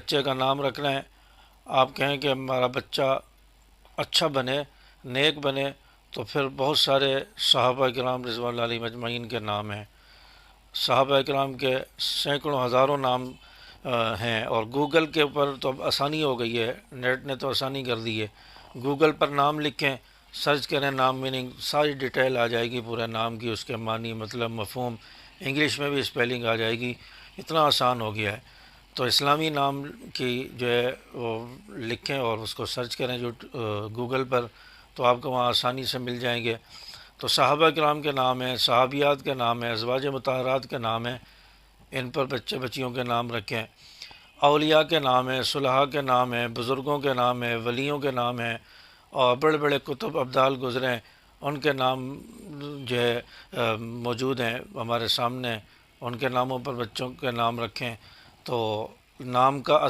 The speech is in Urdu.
بچے کا نام رکھنا ہے، آپ کہیں کہ ہمارا بچہ اچھا بنے، نیک بنے، تو پھر بہت سارے صحابہ کرام رضوان اللہ علیہم اجمعین کے نام ہیں۔ صحابہ کرام کے سینکڑوں ہزاروں نام ہیں، اور گوگل کے اوپر تو اب آسانی ہو گئی ہے، نیٹ نے تو آسانی کر دی ہے۔ گوگل پر نام لکھیں، سرچ کریں نام میننگ، ساری ڈیٹیل آ جائے گی پورے نام کی، اس کے معنی، مطلب، مفہوم، انگلش میں بھی اسپیلنگ آ جائے گی، اتنا آسان ہو گیا ہے۔ تو اسلامی نام کی جو ہے وہ لکھیں اور اس کو سرچ کریں جو گوگل پر، تو آپ کو وہاں آسانی سے مل جائیں گے۔ تو صحابہ کرام کے نام ہیں، صحابیات کے نام ہیں، ازواج مطہرات کے نام ہیں، ان پر بچے بچیوں کے نام رکھیں۔ اولیاء کے نام ہیں، صلحاء کے نام ہیں، بزرگوں کے نام ہیں، ولیوں کے نام ہیں، اور بڑے بڑے کتب ابدال گزرے ان کے نام جو ہے موجود ہیں ہمارے سامنے، ان کے ناموں پر بچوں کے نام رکھیں۔ تو نام کا